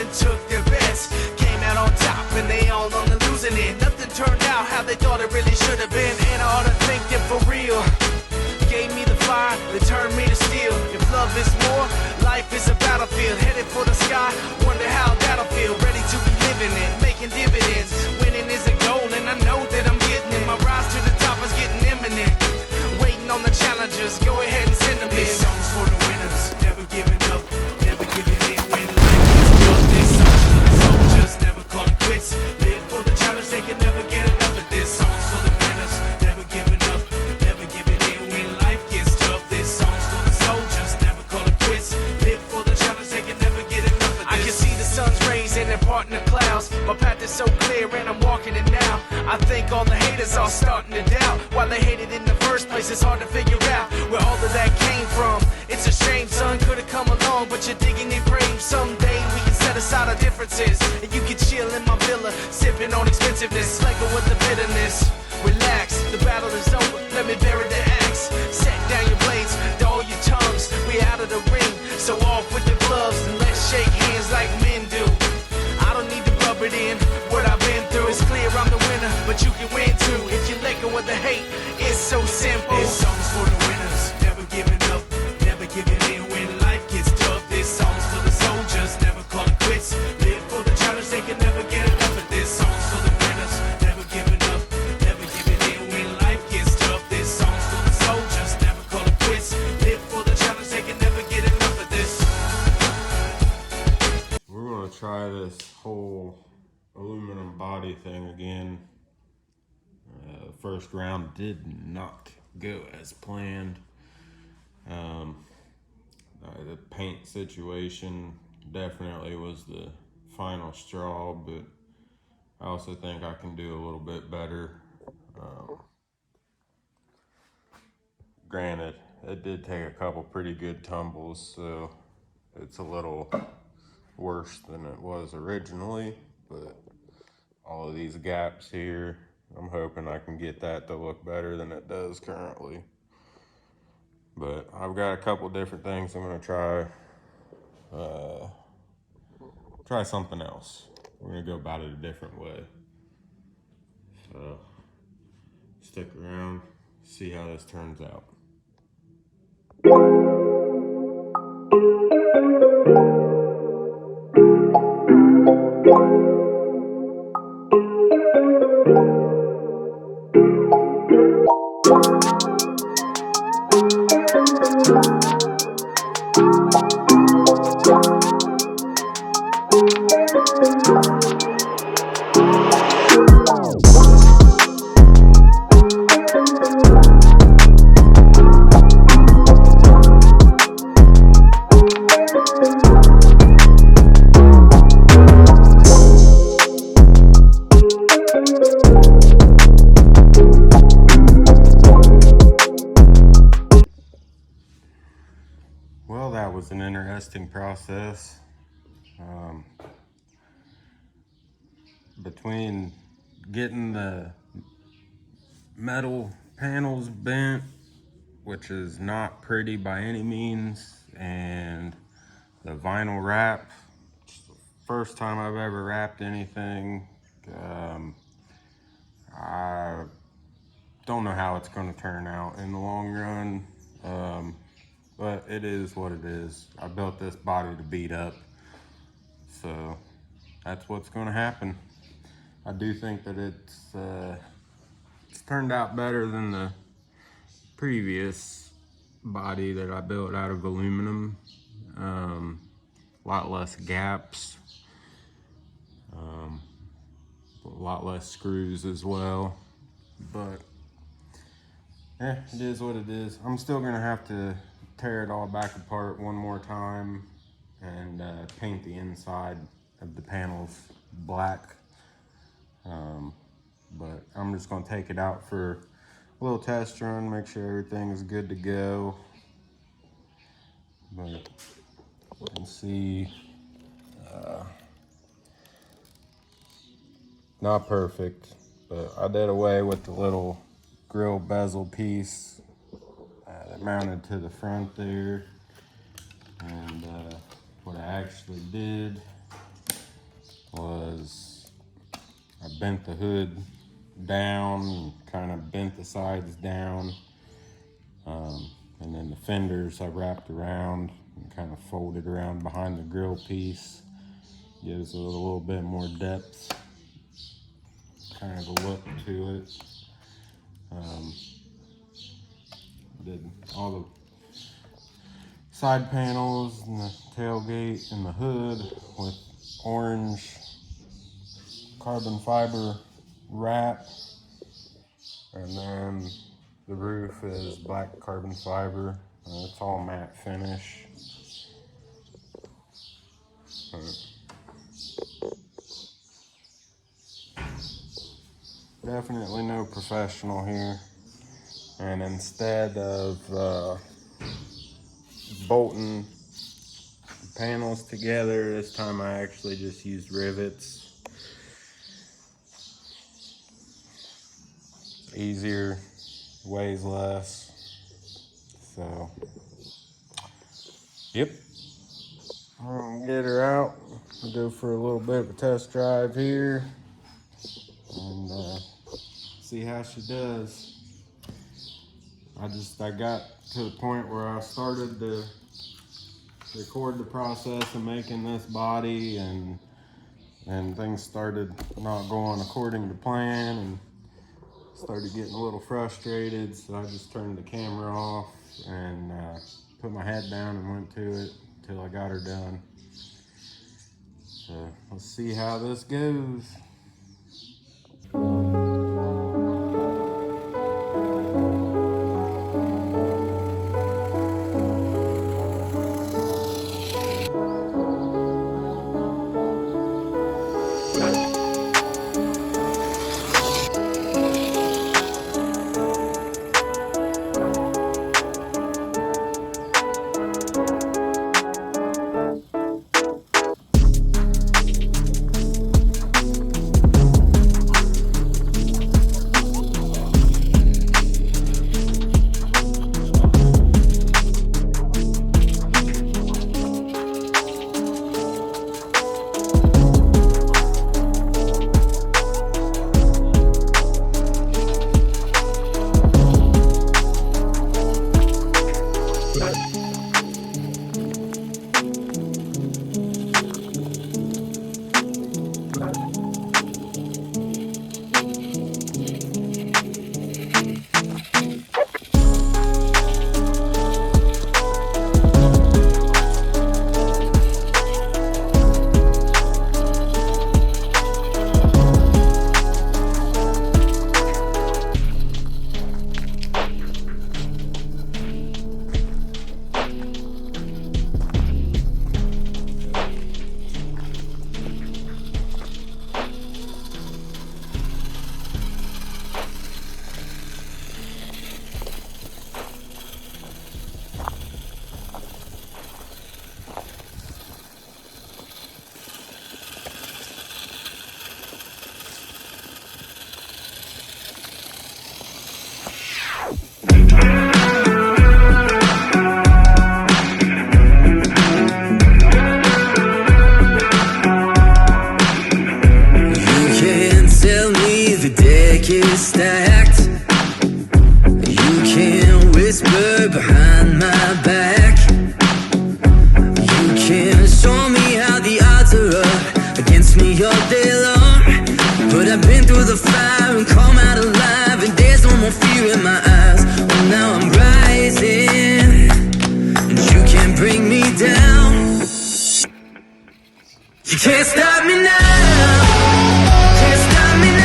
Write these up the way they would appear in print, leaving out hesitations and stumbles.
and took their bets. Came out on top and they all on the losing end. Nothing turned out how they thought it really should have been. And I ought to thank them for real. Gave me the fire that turned me to steel. If love is more, life is a battlefield. Headed for the sky, wonder how that'll feel. Ready to be living it, making dividends. Winning is a goal and I know that I'm getting it. My rise to the top is getting imminent. Waiting on the challengers, go ahead and send them in. This song's for the winners, never giving up, never giving in. When life is tough, this song's for the soldiers, never calling quits. Live for the challenge, they can never get enough of this. Song's for the winners, never giving up, never giving in. When life gets tough, this song's for the soldiers, never calling quits. Live for the challenge, they can never get enough of this. I can see the sun's rays and they're parting the clouds. My path is so clear and I'm walking it now. I think all the haters are starting to doubt why they hated in the first place. It's hard to figure out where all of that came from. It's a shame, son, could've come along, but you're digging your grave. Someday we can set aside our differences, and you can chill in my villa, sipping on expensiveness, slanging with the bitterness. Relax, the battle is over, let me bury the axe. Set down your blades, dull your tongues, we out of the ring, so off with the gloves, and let's shake hands like men do. I don't need to rub it in, what I've been through. It's clear I'm the winner, but you can win too. If you let go of the hate, it's so simple. This song's for the winners, never giving up, never giving in. When life gets tough, this song's for the soldiers, never calling quits. Live for the challenge, they can never get enough of this. Song's for the winners, never giving up, never giving in. When life gets tough, this song's for the soldiers, never calling quits. Live for the challenge, they can never get enough of this. We're gonna try this whole aluminum body thing again. The first round did not go as planned. The paint situation definitely was the final straw, but I also think I can do a little bit better. Granted, it did take a couple pretty good tumbles, so it's a little worse than it was originally, but all of these gaps here, I'm hoping I can get that to look better than it does currently. But I've got a couple different things I'm gonna try. Try something else. We're gonna go about it a different way. So stick around, see how this turns out. Well, that was an interesting process. Between getting the metal panels bent, which is not pretty by any means, and the vinyl wrap, first time I've ever wrapped anything. I don't know how it's going to turn out in the long run, but it is what it is. I built this body to beat up, so that's what's going to happen. I do think that it's turned out better than the previous body that I built out of aluminum. A lot less gaps, a lot less screws as well, but it is what it is. I'm still gonna have to tear it all back apart one more time and paint the inside of the panels black. But I'm just gonna take it out for a little test run, make sure everything is good to go. But you can see, not perfect, but I did away with the little grill bezel piece that mounted to the front there. And what I actually did bent the hood down, kind of bent the sides down, and then the fenders I wrapped around and kind of folded around behind the grill piece. Gives it a little bit more depth, kind of a look to it. Did all the side panels and the tailgate and the hood with orange carbon fiber wrap, and then the roof is black carbon fiber. It's all matte finish. Definitely no professional here. And instead of bolting panels together, this time I actually just used rivets. Easier, weighs less. So, yep. I'm gonna get her out. We'll go for a little bit of a test drive here and see how she does. I got to the point where I started to record the process of making this body, and things started not going according to plan and started getting a little frustrated, so I just turned the camera off and put my head down and went to it until I got her done. So let's see how this goes. Stacked. You can whisper behind my back. You can show me how the odds are up against me all day long. But I've been through the fire and come out alive, and there's no more fear in my eyes. Oh, now I'm rising, and you can't bring me down. You can't stop me now. Can't stop me now.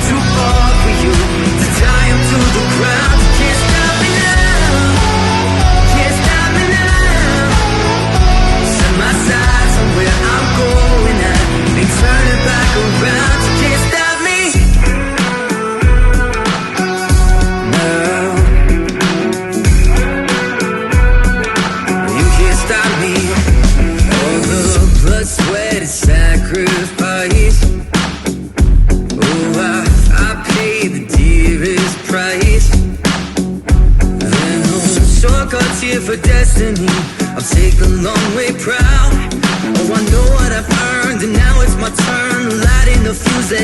Too far for you to tie him to the ground. You can't stop me now. Can't stop me now. Set my sights on where I'm going at, and turn it back around. You can't stop me now. You can't stop me. Although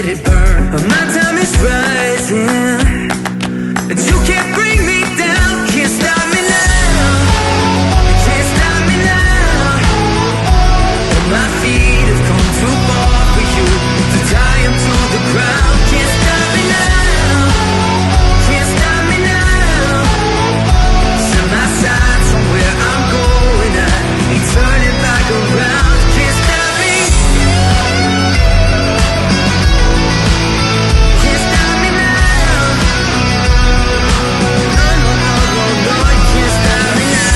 let it burn. My time is rising, and you can't bring me down. Can't stop me now, can't stop me now. My feet have come too far for you to tie them to the ground. Can't stop me now, can't stop me now. Set my sights on where I'm going, I ain't turning back around. Can't stop me, can't stop me now. No, no, no, no, no, you can't stop me now.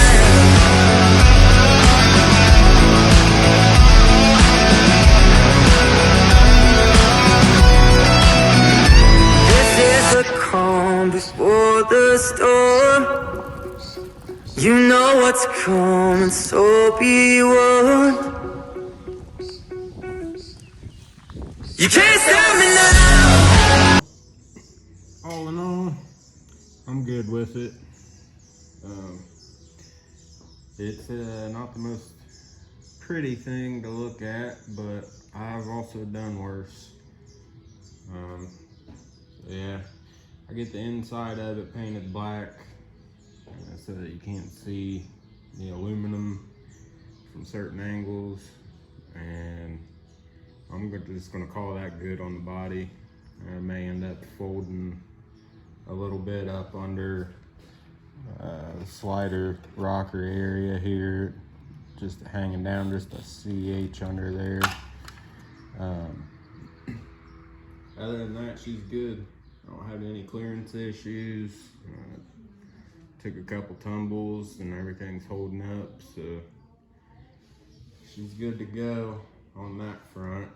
This is the calm before the storm. You know what's coming, so be warned. You can't stop me now. All in all, I'm good with it. It's not the most pretty thing to look at, but I've also done worse. Yeah, I get the inside of it painted black so that you can't see the aluminum from certain angles, and I'm just gonna call that good on the body. I may end up folding a little bit up under the slider rocker area here, just hanging down just a CH under there. Other than that, she's good. I don't have any clearance issues. Took a couple tumbles and everything's holding up, so she's good to go on that front.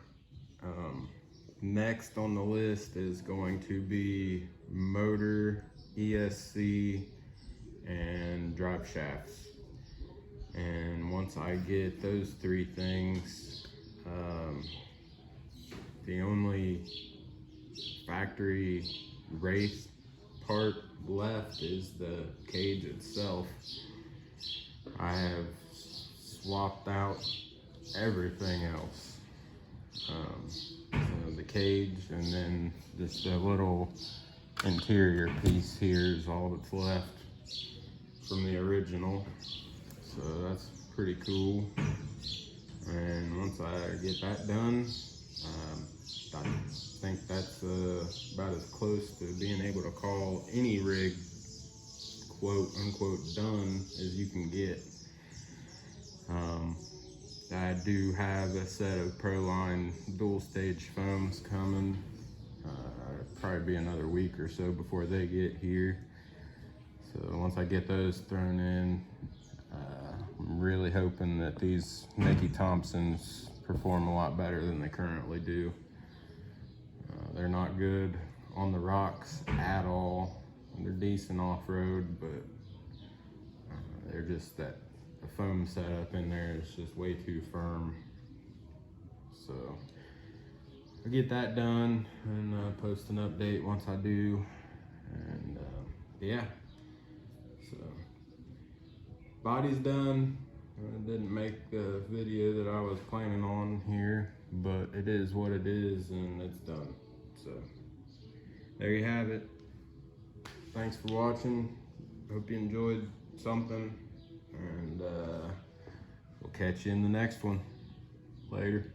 Next on the list is going to be motor, ESC, and drive shafts. And once I get those three things, the only factory Wraith part left is the cage itself. I have swapped out everything else. The cage, and then just a little interior piece here is all that's left from the original. So that's pretty cool. And once I get that done, I think that's about as close to being able to call any rig quote unquote done as you can get. I do have a set of Proline dual stage foams coming. It'll probably be another week or so before they get here. So once I get those thrown in, I'm really hoping that these Mickey Thompsons perform a lot better than they currently do. They're not good on the rocks at all. They're decent off-road, but they're just that the foam setup in there is just way too firm. So I'll get that done and post an update once I do. And yeah, so body's done. I didn't make the video that I was planning on here, but it is what it is and it's done. So there you have it. Thanks for watching. Hope you enjoyed something, and we'll catch you in the next one. Later.